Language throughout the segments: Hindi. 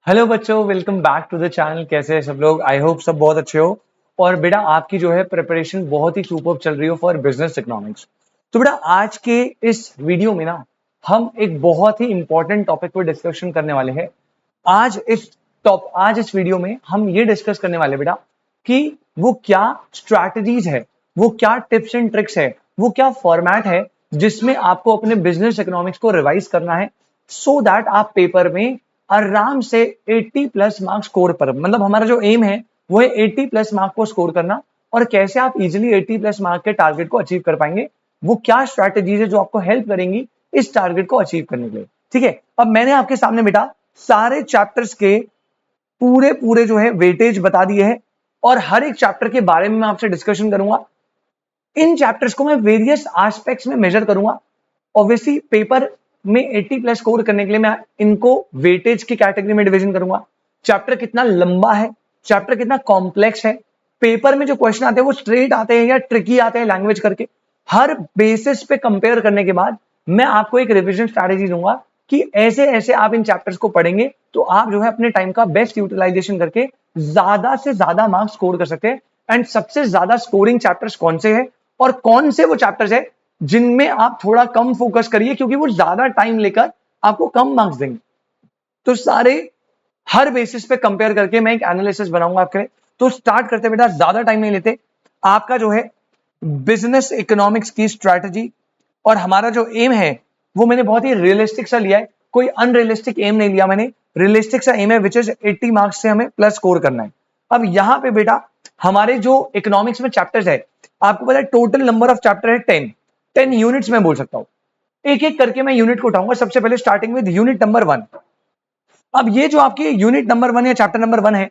हेलो बच्चों, welcome back to the channel. कैसे हैं सब लोग? आई होप सब बहुत अच्छे हो। और बेटा आपकी जो है प्रिपरेशन बहुत ही सुपर्ब चल रही हो फॉर बिजनेस इकोनॉमिक्स। तो बेटा आज के इस वीडियो में ना हम एक बहुत ही इंपॉर्टेंट टॉपिक पर डिस्कशन करने वाले हैं। आज इस वीडियो में हम ये डिस्कस करने वाले बेटा कि वो क्या स्ट्रैटेजीज है, वो क्या टिप्स एंड ट्रिक्स है, वो क्या फॉर्मेट है जिसमें आपको अपने बिजनेस इकोनॉमिक्स को रिवाइज करना है सो दैट आप पेपर में आराम से 80 प्लस मार्क्स स्कोर पर, मतलब हमारा जो एम है वो है 80 प्लस मार्क को स्कोर करना। और कैसे आप इजीली 80 प्लस मार्क के टारगेट को अचीव कर पाएंगे, वो क्या स्ट्रैटेजीज है जो आपको हेल्प करेंगी इस टारगेट को अचीव करने के लिए। ठीक है, अब मैंने आपके सामने बेटा सारे चैप्टर्स के पूरे पूरे जो है वेटेज बता दिए हैं और हर एक चैप्टर के बारे में मैं आपसे डिस्कशन करूंगा। इन चैप्टर्स को मैं वेरियस एस्पेक्ट्स में मेजर करूंगा। ऑब्वियसली पेपर में 80 प्लस स्कोर करने के लिए मैं इनको वेटेज की कैटेगरी में डिवीजन करूंगा। चैप्टर कितना लंबा है, चैप्टर कितना कॉम्प्लेक्स है, पेपर में जो क्वेश्चन आते हैं वो स्ट्रेट आते हैं या ट्रिकी आते हैं लैंग्वेज करके, हर बेसिस पे कंपेयर करने के बाद मैं आपको एक रिवीजन स्ट्रैटेजी दूंगा कि ऐसे ऐसे आप इन चैप्टर्स को पढ़ेंगे तो आप जो है अपने टाइम का बेस्ट यूटिलाइजेशन करके ज्यादा से ज्यादा मार्क्स स्कोर कर सकते हैं। एंड सबसे ज्यादा स्कोरिंग चैप्टर्स कौन से हैं और कौन से वो चैप्टर्स है जिनमें आप थोड़ा कम फोकस करिए क्योंकि वो ज्यादा टाइम लेकर आपको कम मार्क्स देंगे। तो सारे हर बेसिस पे कंपेयर करके मैं एक एनालिसिस बनाऊंगा आपके लिए। तो स्टार्ट करते बेटा, ज्यादा टाइम नहीं लेते। आपका जो है बिजनेस इकोनॉमिक्स की स्ट्रैटेजी और हमारा जो एम है वो मैंने बहुत ही रियलिस्टिक सा लिया है, कोई अनरियलिस्टिक एम नहीं लिया मैंने। रियलिस्टिक सा एम है विच इज 80 मार्क्स से हमें प्लस स्कोर करना है। अब यहां पे बेटा हमारे जो इकोनॉमिक्स में चैप्टर्स है, आपको पता है टोटल नंबर ऑफ चैप्टर है 10 यूनिट्स में बोल सकता हूं। एक एक करके मैं यूनिट को उठाऊंगा। सबसे पहले स्टार्टिंग विद यूनिट नंबर 1। अब ये जो आपकी यूनिट नंबर 1 या चैप्टर नंबर 1 है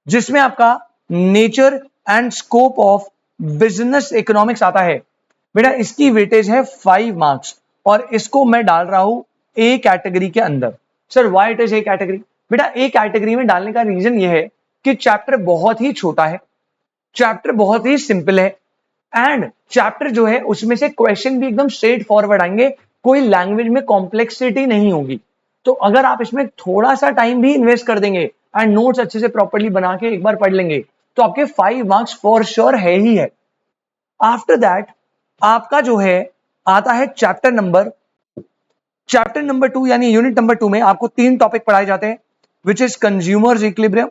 जिसमें आपका nature and scope of business economics आता है बेटा, इसकी वेटेज है 5 मार्क्स और इसको मैं डाल रहा हूं ए कैटेगरी के अंदर। Sir why it is A category? बेटा ए कैटेगरी में डालने का रीजन ये है कि चैप्टर बहुत ही छोटा है, चैप्टर बहुत ही सिंपल है एंड चैप्टर जो है उसमें से क्वेश्चन भी एकदम स्ट्रेट फॉरवर्ड आएंगे, कोई लैंग्वेज में कॉम्प्लेक्सिटी नहीं होगी। तो अगर आप इसमें थोड़ा सा टाइम भी इन्वेस्ट कर देंगे एंड नोट्स अच्छे से प्रॉपर्ली बना के एक बार पढ़ लेंगे तो आपके 5 मार्क्स फॉर श्योर है ही है। आफ्टर दैट आपका जो है आता है चैप्टर नंबर 2 यानी यूनिट नंबर 2 में आपको 3 टॉपिक पढ़ाए जाते हैं which is consumers equilibrium,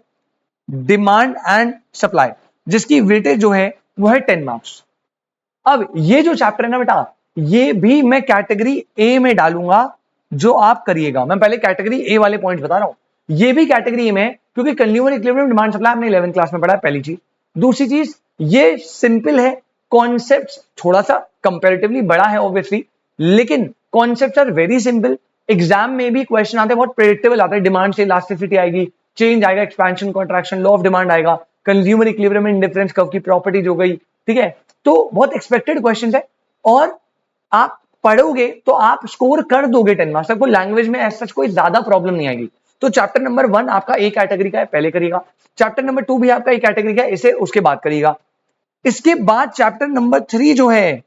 demand and supply, जिसकी वेटेज जो है वो है 10 मार्क्स। अब ये जो चैप्टर है ना बेटा, ये भी मैं कैटेगरी ए में डालूंगा जो आप करिएगा। मैं पहले कैटेगरी ए वाले पॉइंट्स बता रहा हूं। ये भी कैटेगरी ए में है क्योंकि कंज्यूमर इक्विलिब्रियम, डिमांड सप्लाई हमने 11th क्लास में पढ़ा है, पहली चीज। दूसरी चीज ये सिंपल है, कॉन्सेप्ट थोड़ा सा कंपैरेटिवली बड़ा है ऑब्वियसली, लेकिन concepts are very simple. Exam में भी क्वेश्चन आते हैं बहुत प्रेडिक्टेबल आते हैं। डिमांड से इलास्टिसिटी आएगी, चेंज आएगा, expansion contraction, law of demand आएगा, कंज्यूमर इक्विलिब्रियम इंडिफरेंस कर्व की प्रॉपर्टीज हो गई। ठीक है, तो बहुत एक्सपेक्टेड क्वेश्चन है और आप पढ़ोगे तो आप स्कोर कर दोगे 10 मार्क्स। आपको लैंग्वेज में ऐसा कोई ज्यादा प्रॉब्लम नहीं आएगी। तो चैप्टर नंबर 1 आपका एक कैटेगरी का है, पहले करिएगा। चैप्टर नंबर 2 भी आपका एक कैटेगरी का है, इसे उसके बाद करिएगा। इसके बाद चैप्टर नंबर 3 जो है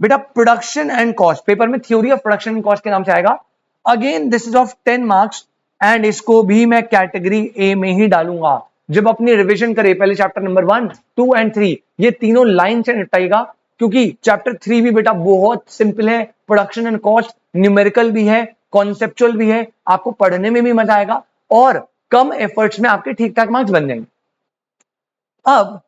बेटा प्रोडक्शन एंड कॉस्ट, पेपर में theory of production and cost के नाम से आएगा। Again this is of 10 marks and इसको भी मैं कैटेगरी ए में ही डालूंगा। जब अपनी रिवीजन करे पहले चैप्टर नंबर 1, 2 एंड 3 ये तीनों लाइन से निपटाएगा क्योंकि चैप्टर 3 भी बेटा बहुत सिंपल है। प्रोडक्शन एंड कॉस्ट न्यूमेरिकल भी है, कॉन्सेप्चुअल भी है, आपको पढ़ने में भी मजा आएगा और कम एफर्ट्स में आपके ठीक ठाक मार्क्स बन जाएंगे। अब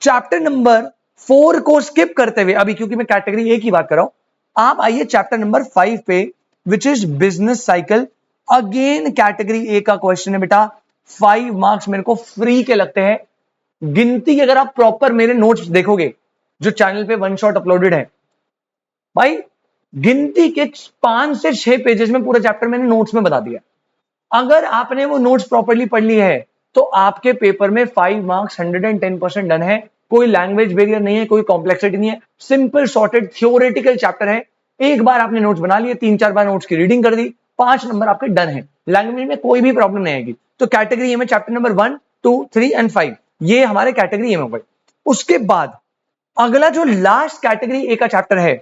चैप्टर नंबर 4 को स्किप करते हुए, अभी क्योंकि मैं कैटेगरी ए की बात कर रहा हूं, आप आइए चैप्टर नंबर 5 पे which is business cycle. Again category A का क्वेश्चन है बेटा, 5 मार्क्स मेरे को फ्री के लगते हैं। गिनती अगर आप प्रॉपर मेरे नोट्स देखोगे जो चैनल पे वन शॉट अपलोडेड है, भाई गिनती के 5 से 6 पेजेस में पूरा चैप्टर मैंने नोट्स में बता दिया। अगर आपने वो नोट्स प्रॉपर्ली पढ़ ली है तो आपके पेपर में 5 मार्क्स 110% डन है। कोई लैंग्वेज बैरियर नहीं है, कोई कॉम्प्लेक्सिटी नहीं है, सिंपल सॉर्टेड थियोरेटिकल चैप्टर है। एक बार आपने नोट्स बना लिए, 3-4 बार नोट्स की रीडिंग कर दी, 5 नंबर आपके डन है। लैंग्वेज में कोई भी प्रॉब्लम नहीं आएगी। तो कैटेगरी ए में चैप्टर नंबर 1, 2, 3 एंड 5 ये हमारे कैटेगरी ए में हो गए। उसके बाद अगला जो लास्ट कैटेगरी ए का चैप्टर है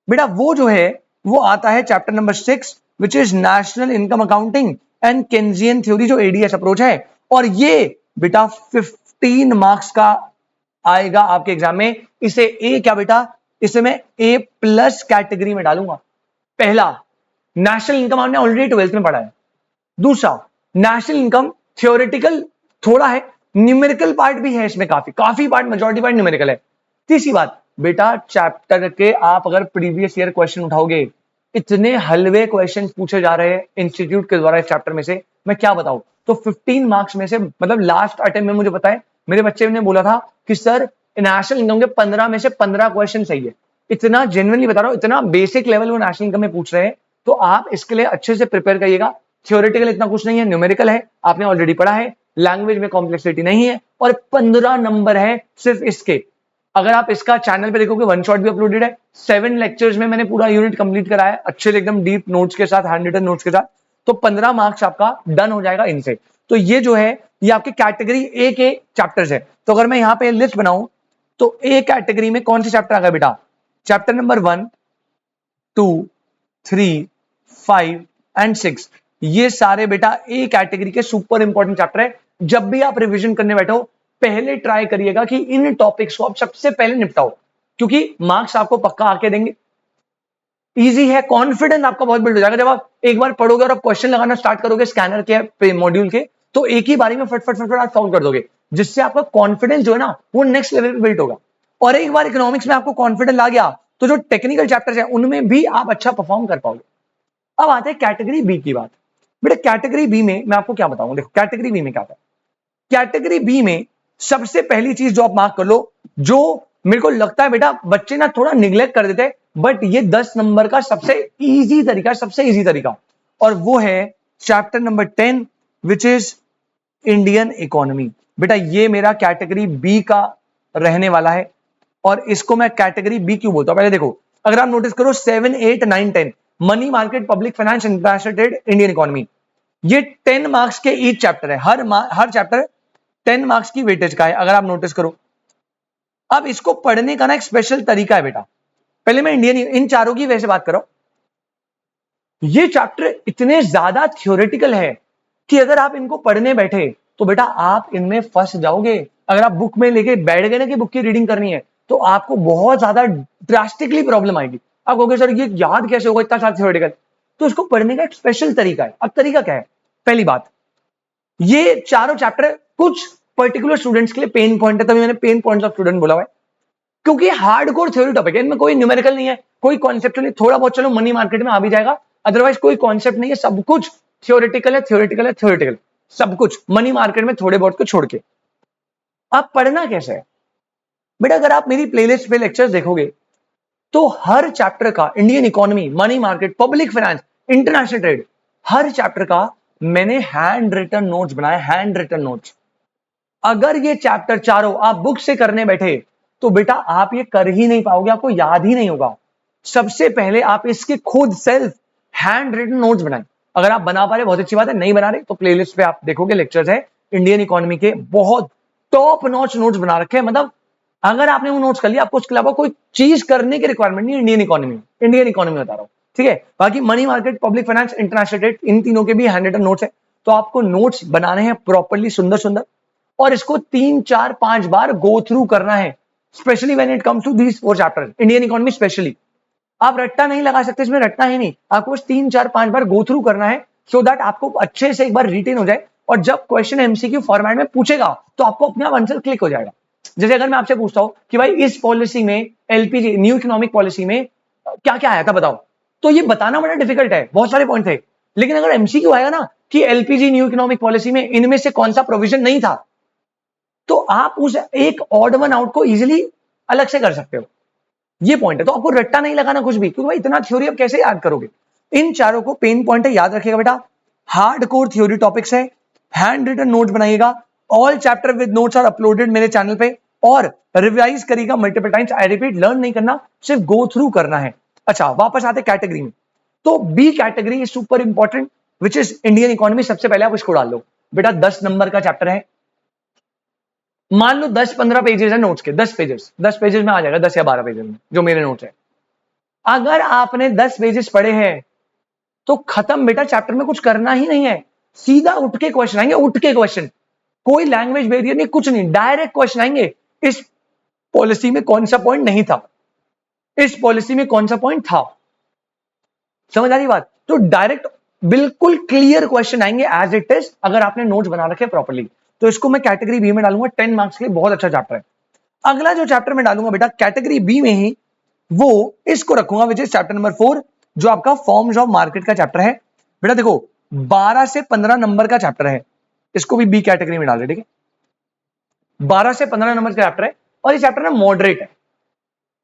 बेटा, वो जो है वो आता है chapter number 6 which is national income accounting and Keynesian theory जो एडीएस अप्रोच है, और ये बेटा 15 मार्क्स का आएगा आपके एग्जाम में। इसे ए क्या बेटा, इसे मैं ए प्लस कैटेगरी में डालूंगा। पहला, नेशनल इनकम आपने ऑलरेडी 12th में पढ़ा है। दूसरा, नेशनल इनकम थ्योरेटिकल थोड़ा है, न्यूमेरिकल पार्ट भी है इसमें, काफी पार्ट, मेजॉरिटी पार्ट न्यूमेरिकल है। तीसरी बात बेटा, चैप्टर के आप अगर प्रीवियस ईयर क्वेश्चन उठाओगे, इतने हलवे क्वेश्चन पूछे जा रहे हैं इंस्टीट्यूट के द्वारा इस चैप्टर में से, मैं क्या बताऊं। तो 15 मार्क्स में से, मतलब लास्ट अटेम्प्ट में मुझे पता है मेरे बच्चे ने बोला था कि सर नेशनल इनकम के 15 में से 15 क्वेश्चन सही है। इतना जेन्युइनली बता रहा हूं, इतना बेसिक लेवल वो नेशनल इनकम में पूछ रहे हैं, तो आप इसके लिए अच्छे से प्रिपेयर करिएगा। थ्योरेटिकल इतना कुछ नहीं है, न्यूमेरिकल है, आपने ऑलरेडी पढ़ा है, लैंग्वेज में कॉम्प्लेक्सिटी नहीं है, और 15 नंबर है सिर्फ इसके। अगर आप इसका चैनल पे देखोगे, वन शॉट भी अपलोडेड है, 7 लेक्चर्स में मैंने पूरा यूनिट कंप्लीट कराया है, अच्छे से एकदम डीप नोट्स के साथ, हैंड रिटन नोट्स के साथ। तो 15 मार्क्स आपका डन हो जाएगा इनसे। तो ये जो है, ये आपके कैटेगरी ए के चैप्टर्स है। तो अगर मैं यहाँ पे लिस्ट बनाऊं, तो ए कैटेगरी में कौन से चैप्टर आ गए बेटा, चैप्टर नंबर 1, 2, 3, 5 एंड 6, ये सारे बेटा ए कैटेगरी के सुपर इंपॉर्टेंट चैप्टर है। जब भी आप रिवीजन करने बैठो, पहले ट्राई करिएगा कि इन टॉपिक्स को आप सबसे पहले निपटाओ, क्योंकि मार्क्स आपको पक्का आके देंगे। इजी है, कॉन्फिडेंस आपका बहुत बिल्ड हो जाएगा। जब आप एक बार पढ़ोगे और आप क्वेश्चन लगाना स्टार्ट करोगे स्कैनर के मॉड्यूल के, तो एक ही बारी में फट फट फट आप सॉल्व कर दोगे, जिससे आपका कॉन्फिडेंस जो है ना, वो नेक्स्ट लेवल पे बिल्ड होगा। और एक बार इकोनॉमिक्स में आपको कॉन्फिडेंस आ गया, तो जो टेक्निकल चैप्टर्स है उनमें भी आप अच्छा परफॉर्म कर पाओगे। अब आते हैं कैटेगरी बी की बात। बेटा कैटेगरी बी में मैं आपको क्या बताऊं, देखो कैटेगरी बी में क्या था। कैटेगरी बी में सबसे पहली चीज जो आप मार्क कर लो, जो मेरे को लगता है बेटा बच्चे ना थोड़ा निग्लेक्ट कर देते हैं, बट ये 10 नंबर का सबसे इजी तरीका, और वो है chapter number 10 which is Indian economy. बेटा ये मेरा कैटेगरी बी का रहने वाला है, और इसको मैं कैटेगरी बी क्यों बोलता हूं, पहले देखो। अगर आप नोटिस करो 7, 8, 9, 10, money market, public finance, international trade, Indian economy, ये 10 मार्क्स के ईच चैप्टर है। हर चैप्टर 10 मार्क्स की वेटेज का है, अगर आप नोटिस करो। अब इसको पढ़ने का ना एक स्पेशल तरीका है बेटा। पहले मैं इन चारों की वैसे बात कर रहा हूं। ये चैप्टर इतने ज्यादा थ्योरेटिकल है कि अगर आप इनको पढ़ने बैठे तो बेटा आप इनमें फंस जाओगे। अगर आप बुक में लेके बैठ गए ना कि बुक की रीडिंग करनी है, तो आपको बहुत ज्यादा ड्रास्टिकली प्रॉब्लम आएगी। आप कहोगे सर ये याद कैसे होगा इतना सारा थ्योरेटिकल। तो इसको पढ़ने का एक स्पेशल तरीका है। अब तरीका क्या है, पहली बात, ये चारों चैप्टर कुछ पर्टिकुलर स्टूडेंट्स के लिए पेन पॉइंट है, तभी मैंने पेन पॉइंट्स ऑफ स्टूडेंट बोला है, क्योंकि हार्डकोर थ्योरी टॉपिक है, इनमें कोई न्यूमेरिकल नहीं है, कोई कॉन्सेप्ट नहीं, थोड़ा बहुत चलो मनी मार्केट में आ भी जाएगा, अदरवाइज कोई कॉन्सेप्ट नहीं है, सब कुछ थ्योरेटिकल, सब कुछ मनी मार्केट में थोड़े बहुत को छोड़ के। आप पढ़ना कैसे है बेटा, अगर आप मेरी प्लेलिस्ट पे लेक्चर्स देखोगे, तो हर चैप्टर का Indian economy, money market, public finance, international trade, हर चैप्टर का मैंने हैंड रिटन नोट्स बनाए, हैंड रिटन नोट्स। अगर ये चैप्टर चारों आप बुक से करने बैठे, तो बेटा आप ये कर ही नहीं पाओगे, आपको याद ही नहीं होगा। सबसे पहले आप इसके खुद सेल्फ हैंड रिटन नोट्स बनाएं। अगर आप बना पा रहे बहुत अच्छी बात है, नहीं बना रहे तो प्लेलिस्ट पे आप देखोगे लेक्चर्स है इंडियन इकोनॉमी के, बहुत टॉप नॉच नोट्स बना रखे हैं। मतलब अगर आपने वो नोट्स कर लिया, आपको उसके अलावा कोई चीज करने की रिक्वायरमेंट नहीं। इंडियन इकोनॉमी बता रहा हूं, ठीक है। बाकी money market, public finance, international trade, इन तीनों के भी हैंड रिटन नोट्स है। तो आपको नोट्स बनाने हैं प्रॉपर्ली, सुंदर सुंदर, और इसको 3, 4, 5 बार गो थ्रू करना है, specially when it comes to these 4 chapters, Indian economy specially. आप रट्टा नहीं लगा सकते, इसमें रट्टा ही नहीं, आपको 3, 4, 5 बार गो थ्रू करना है, सो दैट आपको अच्छे से एक बार रिटेन हो जाए, और जब क्वेश्चन एमसीक्यू फॉर्मेट में पूछेगा तो आपको अपने आप आंसर क्लिक हो जाएगा। जैसे अगर मैं आपसे पूछता हूं कि भाई इस पॉलिसी में, एलपीजी न्यू इकोनॉमिक पॉलिसी में क्या क्या आया था बताओ, तो ये बताना बड़ा डिफिकल्ट है, बहुत सारे पॉइंट थे। लेकिन अगर एमसीक्यू आएगा ना कि एलपीजी न्यू इकोनॉमिक पॉलिसी में इनमें से कौन सा प्रोविजन नहीं था, तो आप उस एक ऑड वन आउट को इजीली अलग से कर सकते हो। ये पॉइंट है। तो आपको रट्टा नहीं लगाना कुछ भी, क्योंकि भाई इतना थ्योरी आप कैसे याद करोगे। इन चारों को पेन पॉइंट है, याद रखिएगा बेटा। हार्डकोर थ्योरी टॉपिक्स है, हैंड रिटन नोट्स बनाइएगा, all chapter with notes are uploaded मेरे चैनल पे, और रिवाइज करिएगा multiple times. I repeat, learn नहीं करना, सिर्फ गो थ्रू करना है। अच्छा, वापस आते कैटेगरी में। तो B category is super important, which is Indian economy. सबसे पहले आप इसको डाल लो बेटा, 10 नंबर का चैप्टर है। मान लो 10-15 पेजेस है नोट्स के, 10 पेजेस में आ जाएगा, 10 या 12 पेजेस में जो मेरे नोट्स है। अगर आपने 10 पेजेस पढ़े हैं तो खत्म बेटा, चैप्टर में कुछ करना ही नहीं है। सीधा उठ के क्वेश्चन आएंगे, उठ के क्वेश्चन, कोई लैंग्वेज बैरियर नहीं, कुछ नहीं, डायरेक्ट क्वेश्चन आएंगे। इस पॉलिसी में कौन सा पॉइंट नहीं था, इस पॉलिसी में कौन सा पॉइंट था, समझ आ रही बात? तो डायरेक्ट बिल्कुल क्लियर क्वेश्चन आएंगे एज इट इज, अगर आपने नोट्स बना रखे प्रॉपर्ली। तो इसको मैं कैटेगरी बी में डालूंगा, 10 मार्क्स के लिए बहुत अच्छा चैप्टर है। अगला जो चैप्टर में डालूंगा बेटा कैटेगरी बी में ही, वो इसको रखूंगा विच इज चैप्टर नंबर 4, जो आपका फॉर्म्स ऑफ मार्केट का चैप्टर है। बेटा देखो 12 से 15 नंबर का चैप्टर है, इसको भी बी कैटेगरी में डाल दे, ठीक है। 12 से 15 नंबर का चैप्टर है और ये चैप्टर ना मॉडरेट है।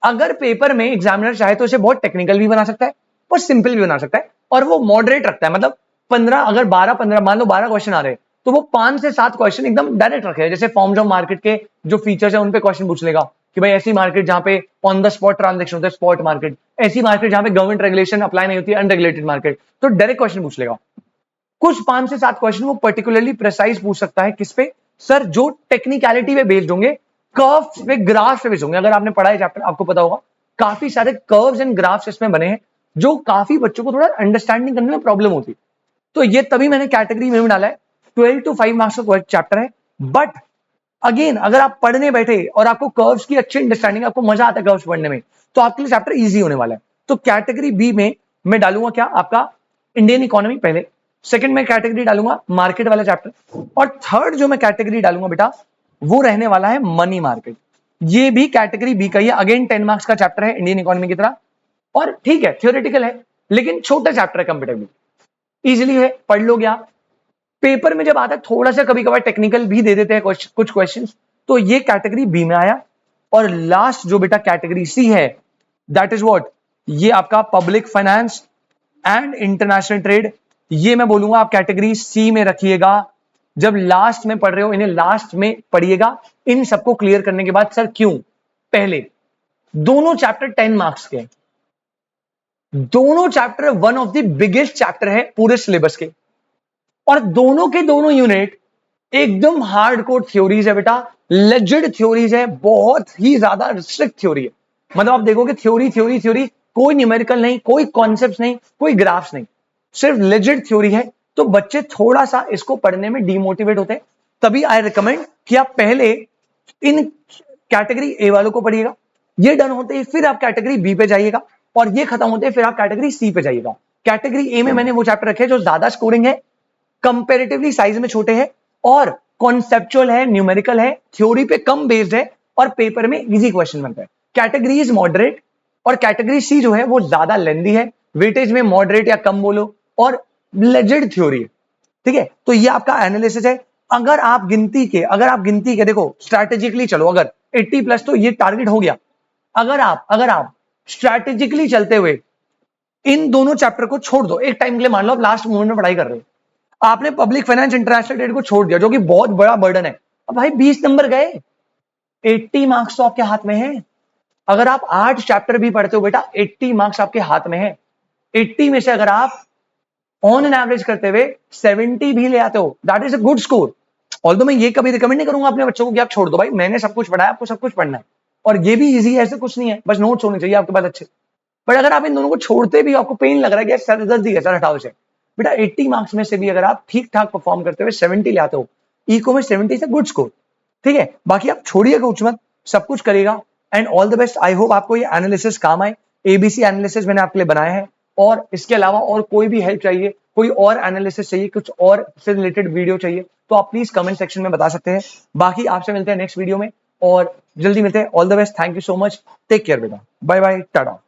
अगर पेपर में एग्जामिनर चाहे तो इसे बहुत टेक्निकल भी बना सकता है और सिंपल भी बना सकता है, और वो मॉडरेट रखता है, मतलब 15, अगर 12-15 मान लो 12 क्वेश्चन आ रहे हैं तो वो 5 से 7 क्वेश्चन एकदम डायरेक्ट रखे, जैसे फॉर्म्स ऑफ मार्केट के जो फीचर्स है उन पे क्वेश्चन पूछ लेगा कि भाई ऐसी मार्केट जहां पे ऑन द स्पॉट ट्रांजेक्शन होता है, स्पॉट मार्केट, ऐसी मार्केट जहां पे गवर्नमेंट रेगुलेशन अप्लाई नहीं होती है, अनरेगुलेटेड मार्केट, तो डायरेक्ट क्वेश्चन पूछ लेगा। कुछ 5 से 7 क्वेश्चन वो पर्टिकुलरली प्रिसाइज पूछ सकता है, किस पे सर, जो टेक्निकलिटी पे बेस्ड होंगे, कर्व्स पे, ग्राफ्स पे बेस्ड होंगे। अगर आपने पढ़ा है चैप्टर आपको पता होगा काफी सारे कर्व्स एंड ग्राफ्स इसमें बने हैं जो काफी बच्चों को थोड़ा अंडरस्टैंडिंग करने में प्रॉब्लम होती है। तो ये तभी मैंने कैटेगरी में डाला है। 12 to 5 मार्क्स का चैप्टर है, बट अगेन अगर आप पढ़ने बैठे और आपको कर्व्स की अच्छी अंडरस्टैंडिंग, आपको मजा आता है कर्व्स पढ़ने में, तो आपके लिए चैप्टर इजी होने वाला है। तो कैटेगरी बी में मैं डालूंगा क्या, आपका इंडियन इकोनॉमी पहले, सेकंड में कैटेगरी डालूंगा मार्केट वाला चैप्टर, और थर्ड जो मैं कैटेगरी डालूंगा बेटा वो रहने वाला है मनी मार्केट। ये भी कैटेगरी बी का ही है, अगेन 10 मार्क्स का चैप्टर है इंडियन इकोनॉमी की तरह, और ठीक है थियोरेटिकल है लेकिन छोटा चैप्टर है कंपेरेटिवली, इजीली है, पढ़ लो क्या। पेपर में जब आता है थोड़ा सा कभी कभार टेक्निकल भी दे देते हैं कुछ क्वेश्चंस, तो ये कैटेगरी बी में आया। और लास्ट जो बेटा कैटेगरी सी है, दैट इज व्हाट, ये आपका public finance and international trade, ये मैं बोलूंगा आप कैटेगरी सी में रखिएगा। जब लास्ट में पढ़ रहे हो इन्हें लास्ट में पढ़िएगा, इन सबको क्लियर करने के बाद। सर क्यों? पहले दोनों चैप्टर 10 मार्क्स के, दोनों chapter one of the biggest chapter है पूरे सिलेबस के, और दोनों के दोनों यूनिट एकदम हार्डकोर थ्योरीज है बेटा, लेजिड थ्योरीज है, बहुत ही ज्यादा स्ट्रिक्ट थ्योरी है। मतलब आप देखोगे थ्योरी थ्योरी थ्योरी, कोई न्यूमेरिकल नहीं, कोई कॉन्सेप्ट नहीं, कोई ग्राफ्स नहीं, सिर्फ लेजिड थ्योरी है। तो बच्चे थोड़ा सा इसको पढ़ने में डिमोटिवेट होते हैं, तभी आई रिकमेंड कि आप पहले इन कैटेगरी ए वालों को पढ़िएगा, ये डन होते ही फिर आप कैटेगरी बी पे जाइएगा, और ये खत्म होते हैं फिर आप कैटेगरी सी पे जाइएगा। कैटेगरी ए में मैंने वो चैप्टर रखे जो ज्यादा स्कोरिंग है, कंपैरेटिवली साइज में छोटे हैं, और कॉन्सेप्चुअल है, न्यूमेरिकल है, थ्योरी पे कम बेस्ड है, और पेपर में इजी क्वेश्चन बनता है। कैटेगरी इज मॉडरेट, और कैटेगरी सी जो है वो ज्यादा लेंदी है, वेटेज में मॉडरेट या कम बोलो, और लेजिड थ्योरी है, ठीक है। तो ये आपका एनालिसिस है। अगर आप गिनती के देखो स्ट्रैटेजिकली चलो, अगर 80 प्लस तो ये टारगेट हो गया। अगर आप स्ट्रैटेजिकली चलते हुए इन दोनों चैप्टर को छोड़ दो एक टाइम के लिए, मान लो आप लास्ट मोमेंट में पढ़ाई कर रहे हो, आपने पब्लिक फाइनेंस इंटरनेशनल ट्रेड को छोड़ दिया जो कि बहुत बड़ा बर्डन है, अब भाई 20 नंबर गए, 80 मार्क्स तो आपके हाथ में है। अगर आप 8 चैप्टर भी पढ़ते हो बेटा, 80 मार्क्स आपके हाथ में है। 80 में से अगर आप ऑन एन एवरेज करते हुए 70 भी ले आते हो, that is a good score. Although मैं ये कभी रिकमेंड नहीं करूंगा अपने बच्चों को कि आप छोड़ दो, भाई मैंने सब कुछ पढ़ाया, आपको सब कुछ पढ़ना है, और ये भी इजी है, ऐसे कुछ नहीं है, बस नोट्स होने चाहिए आपके पास अच्छे। बट अगर आप इन दोनों को छोड़ते भी, आपको पेन लग रहा है कि सर दर्द है, सर हटाओ से, बेटा 80 मार्क्स में से भी अगर आप ठीक ठाक परफॉर्म करते हुए 70 ले आते हो, इको में 70 से गुड स्कोर, ठीक है। बाकी आप छोड़िए कुछ मत, सब कुछ करेगा, and all the best. I hope आपको ये एनालिसिस काम आए। एबीसी एनालिसिस मैंने आपके लिए बनाया है, और इसके अलावा और कोई भी हेल्प चाहिए, कोई और एनालिसिस चाहिए, कुछ और से रिलेटेड वीडियो चाहिए, तो आप प्लीज कमेंट सेक्शन में बता सकते हैं। बाकी आपसे मिलते हैं नेक्स्ट वीडियो में, और जल्दी मिलते हैं। All the best, thank you so much, take care बेटा, बाय बाय, टाटा।